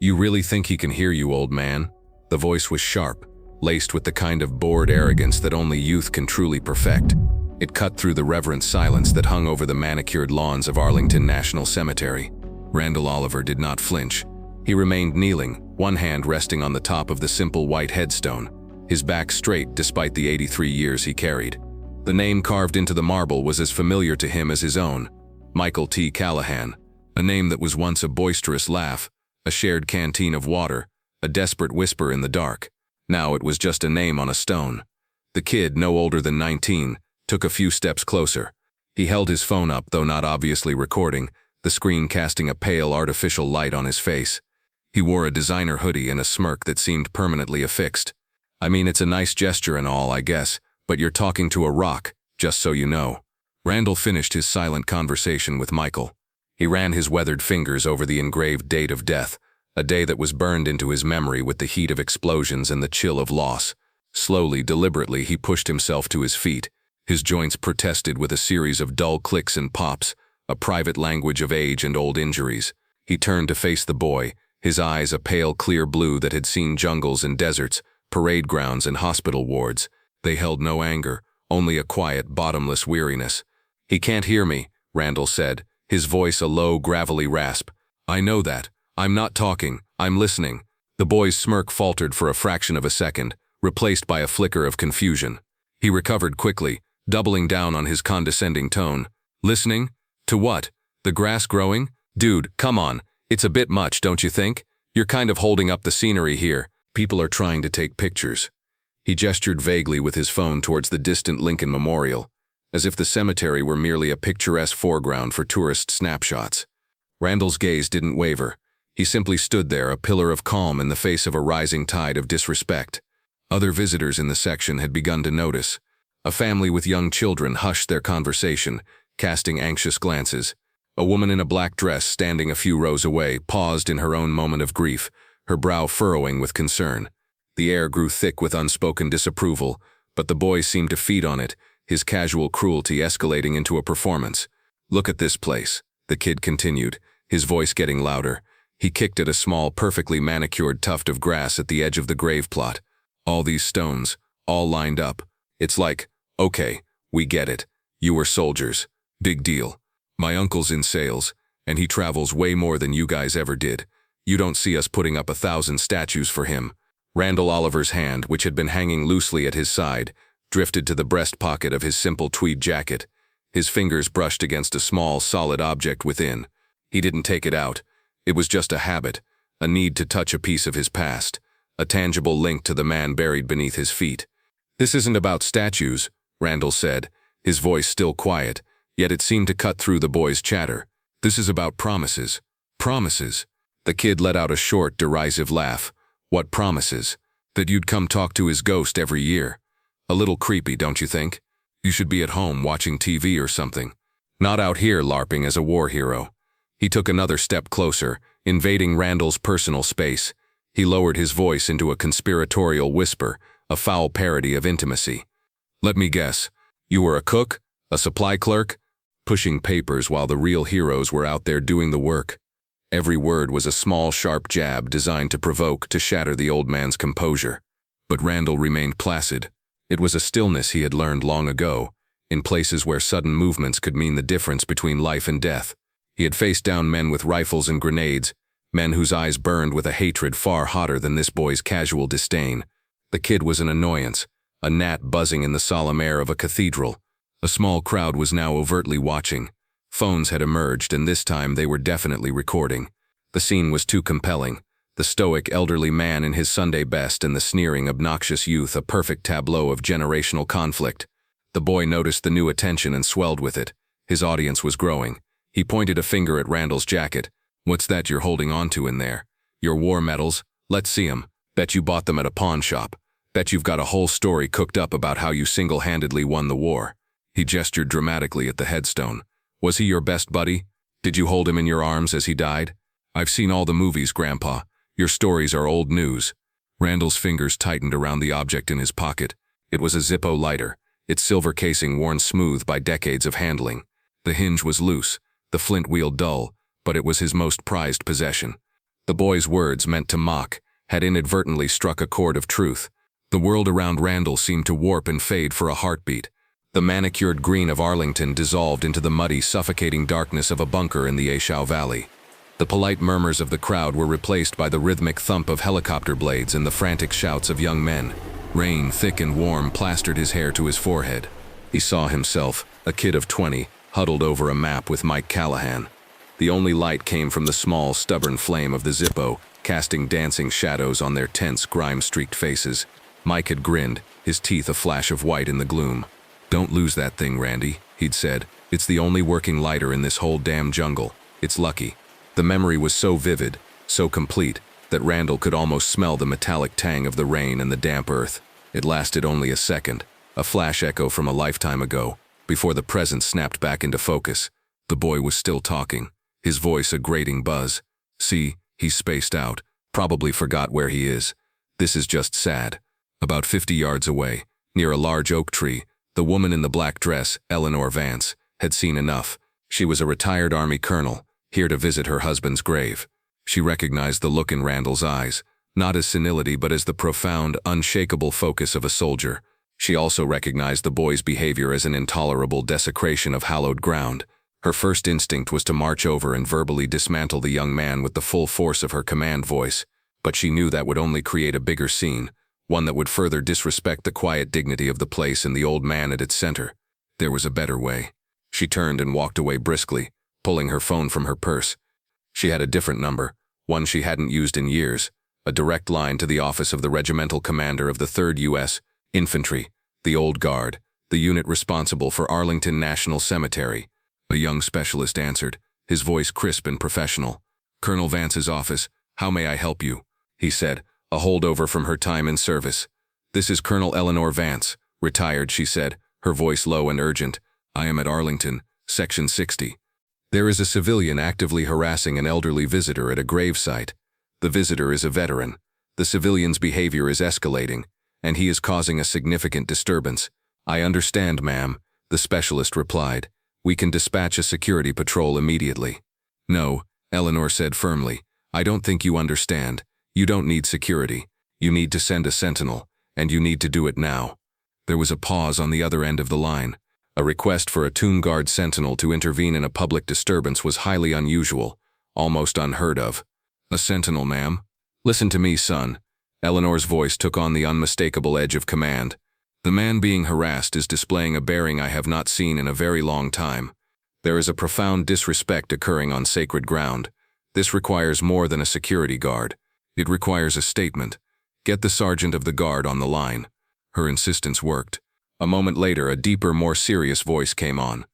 You really think he can hear you, old man? The voice was sharp, laced with the kind of bored arrogance that only youth can truly perfect. It cut through the reverent silence that hung over the manicured lawns of Arlington National Cemetery. Randall Oliver did not flinch. He remained kneeling, one hand resting on the top of the simple white headstone, his back straight despite the 83 years he carried. The name carved into the marble was as familiar to him as his own, Michael T. Callahan, a name that was once a boisterous laugh, a shared canteen of water, a desperate whisper in the dark. Now it was just a name on a stone. The kid, no older than 19, took a few steps closer. He held his phone up, though not obviously recording, the screen casting a pale artificial light on his face. He wore a designer hoodie and a smirk that seemed permanently affixed. I mean, it's a nice gesture and all, I guess, but you're talking to a rock, just so you know. Randall finished his silent conversation with Michael. He ran his weathered fingers over the engraved date of death, a day that was burned into his memory with the heat of explosions and the chill of loss. Slowly, deliberately, he pushed himself to his feet. His joints protested with a series of dull clicks and pops, a private language of age and old injuries. He turned to face the boy, his eyes a pale, clear blue that had seen jungles and deserts, parade grounds and hospital wards. They held no anger, only a quiet, bottomless weariness. "He can't hear me," Randall said, his voice a low, gravelly rasp. "I know that. I'm not talking, I'm listening." The boy's smirk faltered for a fraction of a second, replaced by a flicker of confusion. He recovered quickly, doubling down on his condescending tone. "Listening? To what? The grass growing? Dude, come on. It's a bit much, don't you think? You're kind of holding up the scenery here. People are trying to take pictures." He gestured vaguely with his phone towards the distant Lincoln Memorial, as if the cemetery were merely a picturesque foreground for tourist snapshots. Randall's gaze didn't waver. He simply stood there, a pillar of calm in the face of a rising tide of disrespect. Other visitors in the section had begun to notice. A family with young children hushed their conversation, casting anxious glances. A woman in a black dress, standing a few rows away, paused in her own moment of grief, her brow furrowing with concern. The air grew thick with unspoken disapproval, but the boy seemed to feed on it, his casual cruelty escalating into a performance. "Look at this place," the kid continued, his voice getting louder. He kicked at a small, perfectly manicured tuft of grass at the edge of the grave plot. "All these stones, all lined up. It's like, okay, we get it. You were soldiers. Big deal. My uncle's in sales, and he travels way more than you guys ever did. You don't see us putting up 1,000 statues for him." Randall Oliver's hand, which had been hanging loosely at his side, drifted to the breast pocket of his simple tweed jacket. His fingers brushed against a small, solid object within. He didn't take it out. It was just a habit, a need to touch a piece of his past, a tangible link to the man buried beneath his feet. "This isn't about statues," Randall said, his voice still quiet, yet it seemed to cut through the boy's chatter. "This is about promises." "Promises?" The kid let out a short, derisive laugh. "What promises? That you'd come talk to his ghost every year. A little creepy, don't you think? You should be at home watching TV or something. Not out here LARPing as a war hero." He took another step closer, invading Randall's personal space. He lowered his voice into a conspiratorial whisper, a foul parody of intimacy. "Let me guess. You were a cook? A supply clerk? Pushing papers while the real heroes were out there doing the work." Every word was a small, sharp jab designed to provoke, to shatter the old man's composure. But Randall remained placid. It was a stillness he had learned long ago, in places where sudden movements could mean the difference between life and death. He had faced down men with rifles and grenades, men whose eyes burned with a hatred far hotter than this boy's casual disdain. The kid was an annoyance, a gnat buzzing in the solemn air of a cathedral. A small crowd was now overtly watching. Phones had emerged, and this time they were definitely recording. The scene was too compelling. The stoic elderly man in his Sunday best and the sneering, obnoxious youth, a perfect tableau of generational conflict. The boy noticed the new attention and swelled with it. His audience was growing. He pointed a finger at Randall's jacket. "What's that you're holding onto in there? Your war medals? Let's see 'em. Bet you bought them at a pawn shop. Bet you've got a whole story cooked up about how you single-handedly won the war." He gestured dramatically at the headstone. "Was he your best buddy? Did you hold him in your arms as he died? I've seen all the movies, Grandpa. Your stories are old news." Randall's fingers tightened around the object in his pocket. It was a Zippo lighter, its silver casing worn smooth by decades of handling. The hinge was loose, the flint wheel dull, but it was his most prized possession. The boy's words, meant to mock, had inadvertently struck a chord of truth. The world around Randall seemed to warp and fade for a heartbeat. The manicured green of Arlington dissolved into the muddy, suffocating darkness of a bunker in the Ashau Valley. The polite murmurs of the crowd were replaced by the rhythmic thump of helicopter blades and the frantic shouts of young men. Rain, thick and warm, plastered his hair to his forehead. He saw himself, a kid of 20, huddled over a map with Mike Callahan. The only light came from the small, stubborn flame of the Zippo, casting dancing shadows on their tense, grime-streaked faces. Mike had grinned, his teeth a flash of white in the gloom. "Don't lose that thing, Randy," he'd said. "It's the only working lighter in this whole damn jungle. It's lucky." The memory was so vivid, so complete, that Randall could almost smell the metallic tang of the rain and the damp earth. It lasted only a second, a flash echo from a lifetime ago, before the present snapped back into focus. The boy was still talking, his voice a grating buzz. "See, he's spaced out, probably forgot where he is. This is just sad." About 50 yards away, near a large oak tree, the woman in the black dress, Eleanor Vance, had seen enough. She was a retired Army colonel, here to visit her husband's grave. She recognized the look in Randall's eyes, not as senility but as the profound, unshakable focus of a soldier. She also recognized the boy's behavior as an intolerable desecration of hallowed ground. Her first instinct was to march over and verbally dismantle the young man with the full force of her command voice, but she knew that would only create a bigger scene, one that would further disrespect the quiet dignity of the place and the old man at its center. There was a better way. She turned and walked away briskly, pulling her phone from her purse. She had a different number, one she hadn't used in years, a direct line to the office of the regimental commander of the 3rd U.S. Infantry, the Old Guard, the unit responsible for Arlington National Cemetery. A young specialist answered, his voice crisp and professional. "Colonel Vance's office, how may I help you?" he said, a holdover from her time in service. "This is Colonel Eleanor Vance, retired," she said, her voice low and urgent. "I am at Arlington, Section 60. There is a civilian actively harassing an elderly visitor at a gravesite. The visitor is a veteran. The civilian's behavior is escalating, and he is causing a significant disturbance." "I understand, ma'am," the specialist replied. "We can dispatch a security patrol immediately." "No," Eleanor said firmly. "I don't think you understand. You don't need security. You need to send a sentinel, and you need to do it now." There was a pause on the other end of the line. A request for a Tomb Guard sentinel to intervene in a public disturbance was highly unusual, almost unheard of. "A sentinel, ma'am?" "Listen to me, son." Eleanor's voice took on the unmistakable edge of command. "The man being harassed is displaying a bearing I have not seen in a very long time. There is a profound disrespect occurring on sacred ground. This requires more than a security guard. It requires a statement. Get the sergeant of the guard on the line." Her insistence worked. A moment later, a deeper, more serious voice came on.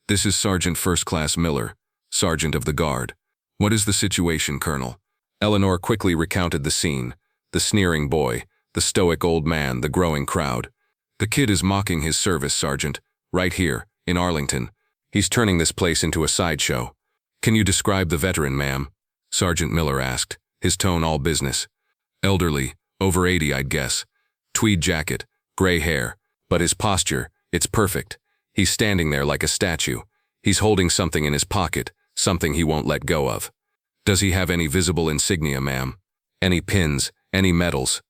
"This is Sergeant First Class Miller, Sergeant of the Guard." "What is the situation, Colonel?" Eleanor quickly recounted the scene. The sneering boy, the stoic old man, the growing crowd. "The kid is mocking his service, Sergeant, right here, in Arlington. He's turning this place into a sideshow." "Can you describe the veteran, ma'am?" Sergeant Miller asked, his tone all business. "Elderly, over 80, I'd guess. Tweed jacket, gray hair. But his posture, it's perfect. He's standing there like a statue. He's holding something in his pocket, something he won't let go of." "Does he have any visible insignia, ma'am? Any pins, any medals?"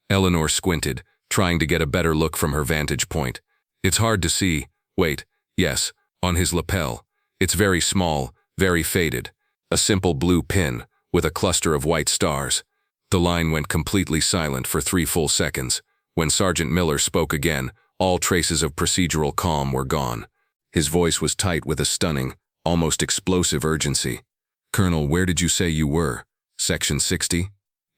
Eleanor squinted, trying to get a better look from her vantage point. "It's hard to see. Wait, yes, on his lapel. It's very small, very faded. A simple blue pin, with a cluster of white stars." The line went completely silent for 3 full seconds. When Sergeant Miller spoke again, all traces of procedural calm were gone. His voice was tight with a stunning, almost explosive urgency. "Colonel, where did you say you were? Section 60?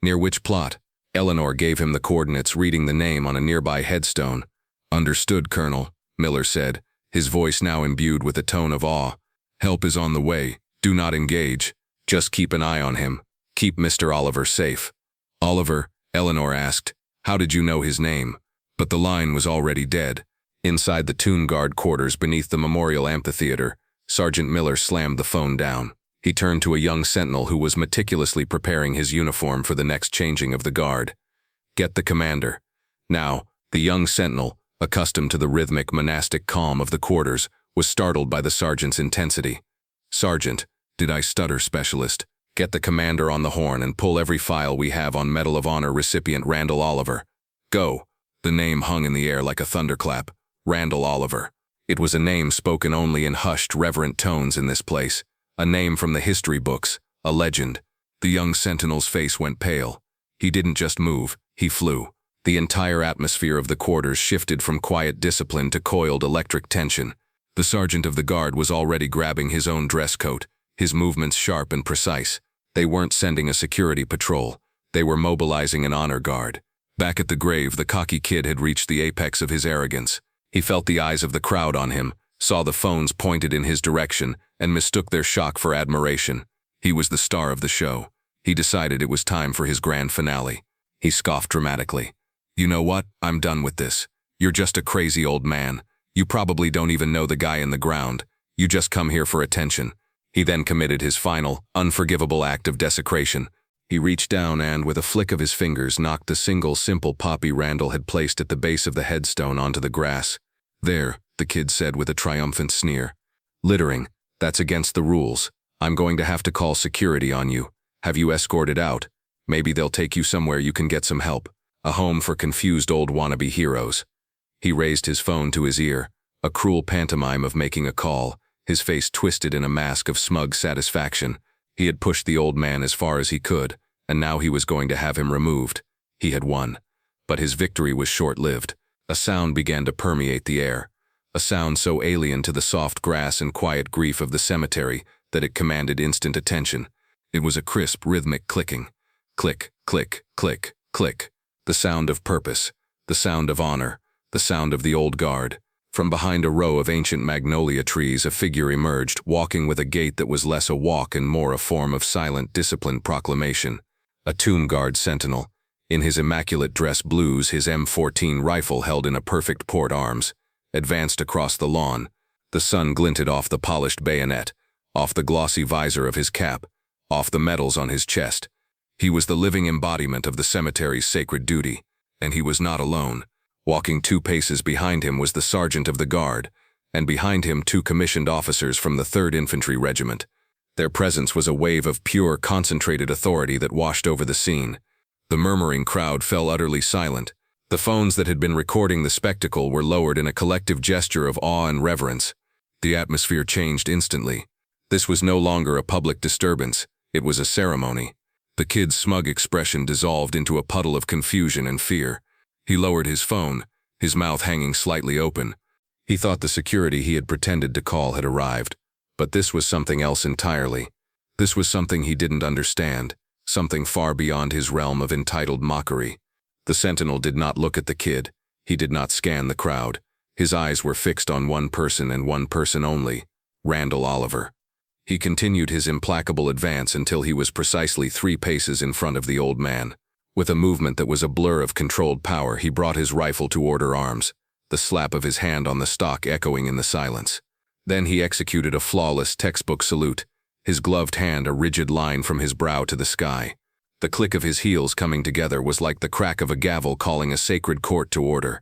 Near which plot?" Eleanor gave him the coordinates, reading the name on a nearby headstone. "Understood, Colonel," Miller said, his voice now imbued with a tone of awe. "Help is on the way. Do not engage. Just keep an eye on him. Keep Mr. Oliver safe." "Oliver?" Eleanor asked. "How did you know his name?" But the line was already dead. Inside the Tomb Guard quarters beneath the Memorial Amphitheater, Sergeant Miller slammed the phone down. He turned to a young sentinel who was meticulously preparing his uniform for the next changing of the guard. "Get the commander." Now, the young sentinel, accustomed to the rhythmic monastic calm of the quarters, was startled by the sergeant's intensity. "Sergeant," did I stutter, specialist. Get the commander on the horn and pull every file we have on Medal of Honor recipient Randall Oliver. Go." The name hung in the air like a thunderclap. Randall Oliver. It was a name spoken only in hushed, reverent tones in this place. A name from the history books. A legend. The young sentinel's face went pale. He didn't just move, he flew. The entire atmosphere of the quarters shifted from quiet discipline to coiled electric tension. The sergeant of the guard was already grabbing his own dress coat, his movements sharp and precise. They weren't sending a security patrol. They were mobilizing an honor guard. Back at the grave, the cocky kid had reached the apex of his arrogance. He felt the eyes of the crowd on him, saw the phones pointed in his direction, and mistook their shock for admiration. He was the star of the show. He decided it was time for his grand finale. He scoffed dramatically. "You know what? I'm done with this. You're just a crazy old man. You probably don't even know the guy in the ground. You just come here for attention." He then committed his final, unforgivable act of desecration. He reached down and, with a flick of his fingers, knocked the single simple poppy Randall had placed at the base of the headstone onto the grass. "There," the kid said with a triumphant sneer. "Littering. That's against the rules. I'm going to have to call security on you. Have you escorted out? Maybe they'll take you somewhere you can get some help. A home for confused old wannabe heroes." He raised his phone to his ear, a cruel pantomime of making a call, his face twisted in a mask of smug satisfaction. He had pushed the old man as far as he could, and now he was going to have him removed. He had won. But his victory was short-lived. A sound began to permeate the air, a sound so alien to the soft grass and quiet grief of the cemetery that it commanded instant attention. It was a crisp, rhythmic clicking. Click, click, click, click. The sound of purpose, the sound of honor, the sound of the old guard. From behind a row of ancient magnolia trees, a figure emerged, walking with a gait that was less a walk and more a form of silent, disciplined proclamation. A tomb guard sentinel. In his immaculate dress blues, his M14 rifle held in a perfect port arms, advanced across the lawn. The sun glinted off the polished bayonet, off the glossy visor of his cap, off the medals on his chest. He was the living embodiment of the cemetery's sacred duty, and he was not alone. Walking 2 paces behind him was the sergeant of the guard, and behind him 2 commissioned officers from the 3rd Infantry Regiment. Their presence was a wave of pure, concentrated authority that washed over the scene. The murmuring crowd fell utterly silent. The phones that had been recording the spectacle were lowered in a collective gesture of awe and reverence. The atmosphere changed instantly. This was no longer a public disturbance. It was a ceremony. The kid's smug expression dissolved into a puddle of confusion and fear. He lowered his phone, his mouth hanging slightly open. He thought the security he had pretended to call had arrived. But this was something else entirely. This was something he didn't understand, something far beyond his realm of entitled mockery. The sentinel did not look at the kid. He did not scan the crowd. His eyes were fixed on one person and one person only, Randall Oliver. He continued his implacable advance until he was precisely 3 paces in front of the old man. With a movement that was a blur of controlled power, he brought his rifle to order arms, the slap of his hand on the stock echoing in the silence. Then he executed a flawless textbook salute, his gloved hand a rigid line from his brow to the sky. The click of his heels coming together was like the crack of a gavel calling a sacred court to order.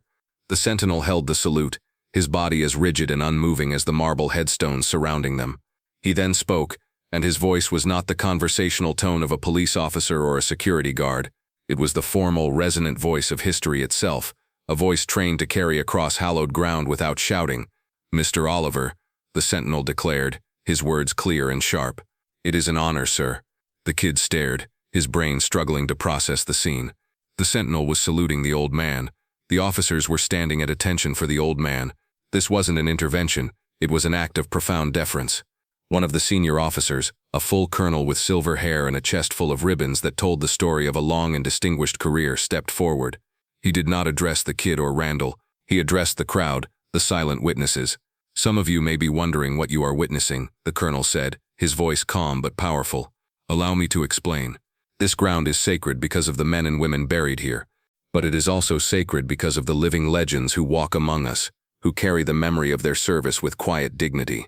The sentinel held the salute, his body as rigid and unmoving as the marble headstones surrounding them. He then spoke, and his voice was not the conversational tone of a police officer or a security guard. It was the formal, resonant voice of history itself, a voice trained to carry across hallowed ground without shouting. "Mr. Oliver," the sentinel declared, his words clear and sharp. "It is an honor, sir." The kid stared, his brain struggling to process the scene. The sentinel was saluting the old man. The officers were standing at attention for the old man. This wasn't an intervention, it was an act of profound deference. One of the senior officers, a full colonel with silver hair and a chest full of ribbons that told the story of a long and distinguished career, stepped forward. He did not address the kid or Randall. He addressed the crowd, the silent witnesses. "Some of you may be wondering what you are witnessing," the colonel said, his voice calm but powerful. "Allow me to explain. This ground is sacred because of the men and women buried here, but it is also sacred because of the living legends who walk among us, who carry the memory of their service with quiet dignity."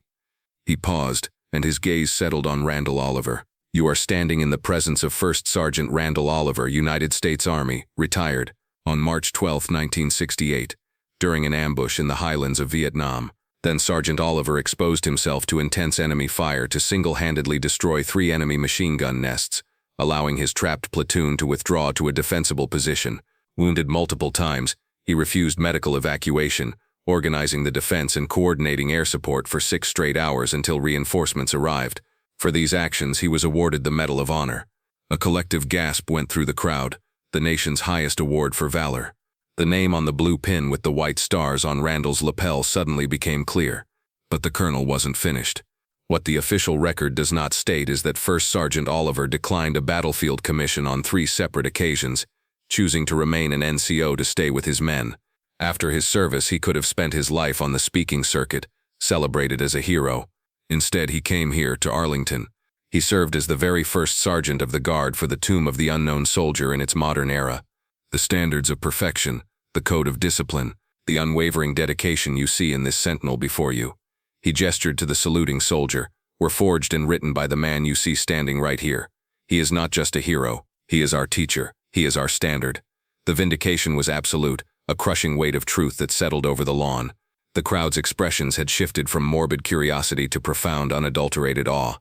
He paused, and his gaze settled on Randall Oliver. "You are standing in the presence of First Sergeant Randall Oliver, United States Army, retired, on March 12, 1968, during an ambush in the highlands of Vietnam. Then Sergeant Oliver exposed himself to intense enemy fire to single-handedly destroy 3 enemy machine gun nests, allowing his trapped platoon to withdraw to a defensible position. Wounded multiple times, he refused medical evacuation, organizing the defense and coordinating air support for 6 straight hours until reinforcements arrived. For these actions, he was awarded the Medal of Honor. A collective gasp went through the crowd, the nation's highest award for valor. The name on the blue pin with the white stars on Randall's lapel suddenly became clear. But the colonel wasn't finished. What the official record does not state is that First Sergeant Oliver declined a battlefield commission on 3 separate occasions, choosing to remain an NCO to stay with his men. After his service, he could have spent his life on the speaking circuit, celebrated as a hero. Instead, he came here to Arlington. He served as the very first sergeant of the guard for the Tomb of the Unknown Soldier in its modern era. The standards of perfection, the code of discipline, the unwavering dedication you see in this sentinel before you. He gestured to the saluting soldier, were forged and written by the man you see standing right here. He is not just a hero, he is our teacher, he is our standard. The vindication was absolute, a crushing weight of truth that settled over the lawn. The crowd's expressions had shifted from morbid curiosity to profound, unadulterated awe.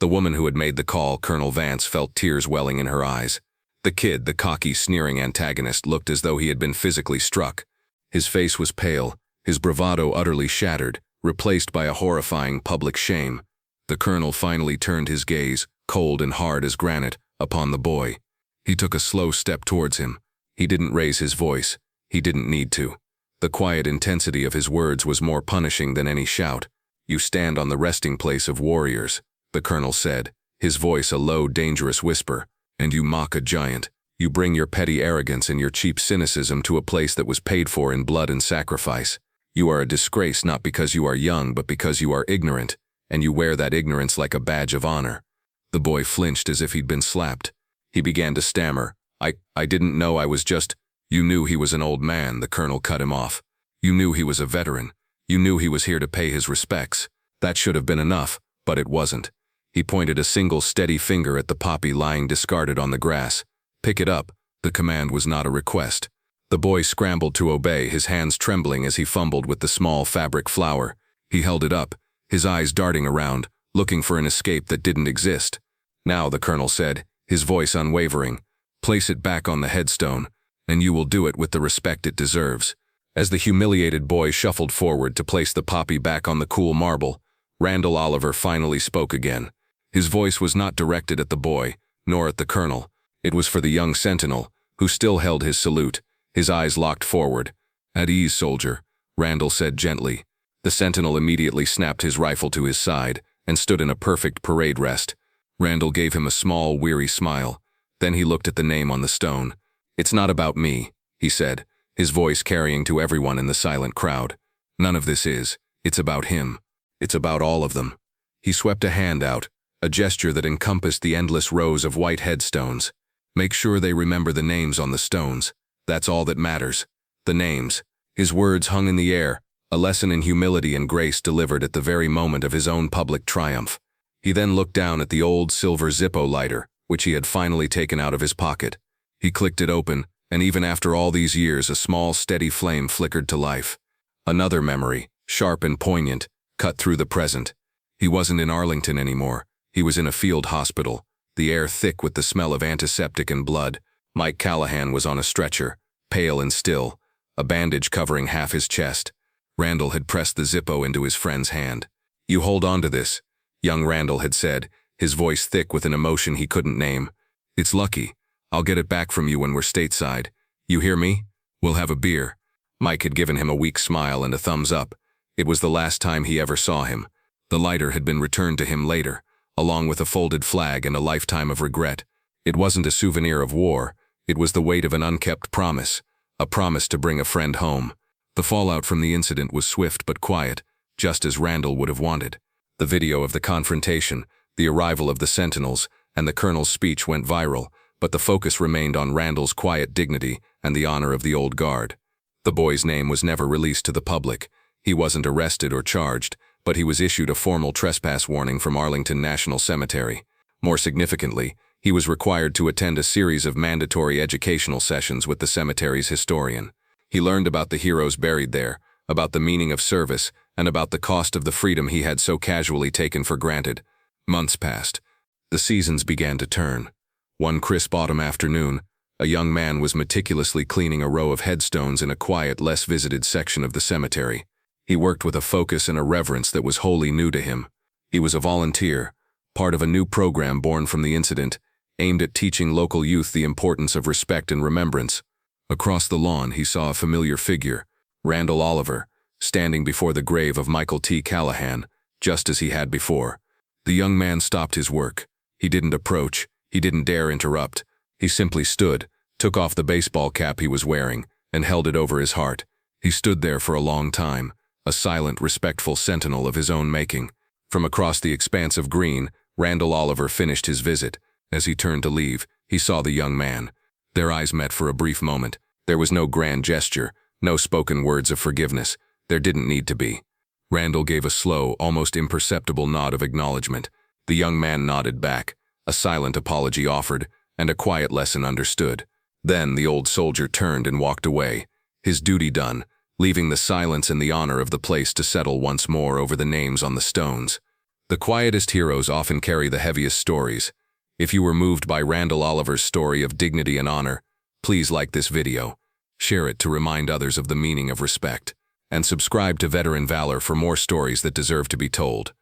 The woman who had made the call, Colonel Vance, felt tears welling in her eyes. The kid, the cocky, sneering antagonist, looked as though he had been physically struck. His face was pale, his bravado utterly shattered, replaced by a horrifying public shame. The colonel finally turned his gaze, cold and hard as granite, upon the boy. He took a slow step towards him. He didn't raise his voice. He didn't need to. The quiet intensity of his words was more punishing than any shout. "You stand on the resting place of warriors," the colonel said, his voice a low, dangerous whisper. "And you mock a giant. You bring your petty arrogance and your cheap cynicism to a place that was paid for in blood and sacrifice. You are a disgrace not because you are young but because you are ignorant, and you wear that ignorance like a badge of honor." The boy flinched as if he'd been slapped. He began to stammer. I didn't know I was just—" "You knew he was an old man," the colonel cut him off. "You knew he was a veteran. You knew he was here to pay his respects. That should have been enough, but it wasn't." He pointed a single steady finger at the poppy lying discarded on the grass. "Pick it up." The command was not a request. The boy scrambled to obey, his hands trembling as he fumbled with the small fabric flower. He held it up, his eyes darting around, looking for an escape that didn't exist. "Now," the colonel said, his voice unwavering, "place it back on the headstone, and you will do it with the respect it deserves." As the humiliated boy shuffled forward to place the poppy back on the cool marble, Randall Oliver finally spoke again. His voice was not directed at the boy, nor at the colonel. It was for the young sentinel, who still held his salute, his eyes locked forward. "At ease, soldier," Randall said gently. The sentinel immediately snapped his rifle to his side and stood in a perfect parade rest. Randall gave him a small, weary smile. Then he looked at the name on the stone. "It's not about me," he said, his voice carrying to everyone in the silent crowd. "None of this is. It's about him. It's about all of them." He swept a hand out, a gesture that encompassed the endless rows of white headstones. "Make sure they remember the names on the stones. That's all that matters. The names." His words hung in the air, a lesson in humility and grace delivered at the very moment of his own public triumph. He then looked down at the old silver Zippo lighter, which he had finally taken out of his pocket. He clicked it open, and even after all these years, a small, steady flame flickered to life. Another memory, sharp and poignant, cut through the present. He wasn't in Arlington anymore. He was in a field hospital, the air thick with the smell of antiseptic and blood. Mike Callahan was on a stretcher, pale and still, a bandage covering half his chest. Randall had pressed the Zippo into his friend's hand. "You hold on to this," young Randall had said, his voice thick with an emotion he couldn't name. "It's lucky. I'll get it back from you when we're stateside. You hear me? We'll have a beer." Mike had given him a weak smile and a thumbs up. It was the last time he ever saw him. The lighter had been returned to him later, along with a folded flag and a lifetime of regret. It wasn't a souvenir of war. It was the weight of an unkept promise, a promise to bring a friend home. The fallout from the incident was swift but quiet, just as Randall would have wanted. The video of the confrontation, the arrival of the sentinels, and the colonel's speech went viral, but the focus remained on Randall's quiet dignity and the honor of the old guard. The boy's name was never released to the public. He wasn't arrested or charged, but he was issued a formal trespass warning from Arlington National Cemetery. More significantly, he was required to attend a series of mandatory educational sessions with the cemetery's historian. He learned about the heroes buried there, about the meaning of service, and about the cost of the freedom he had so casually taken for granted. Months passed. The seasons began to turn. One crisp autumn afternoon, a young man was meticulously cleaning a row of headstones in a quiet, less visited section of the cemetery. He worked with a focus and a reverence that was wholly new to him. He was a volunteer, part of a new program born from the incident, aimed at teaching local youth the importance of respect and remembrance. Across the lawn, he saw a familiar figure, Randall Oliver, standing before the grave of Michael T. Callahan, just as he had before. The young man stopped his work. He didn't approach. He didn't dare interrupt. He simply stood, took off the baseball cap he was wearing, and held it over his heart. He stood there for a long time, a silent, respectful sentinel of his own making. From across the expanse of green, Randall Oliver finished his visit. As he turned to leave, he saw the young man. Their eyes met for a brief moment. There was no grand gesture, no spoken words of forgiveness. There didn't need to be. Randall gave a slow, almost imperceptible nod of acknowledgement. The young man nodded back, a silent apology offered, and a quiet lesson understood. Then the old soldier turned and walked away, his duty done, leaving the silence and the honor of the place to settle once more over the names on the stones. The quietest heroes often carry the heaviest stories. If you were moved by Randall Oliver's story of dignity and honor, please like this video, share it to remind others of the meaning of respect, and subscribe to Veteran Valor for more stories that deserve to be told.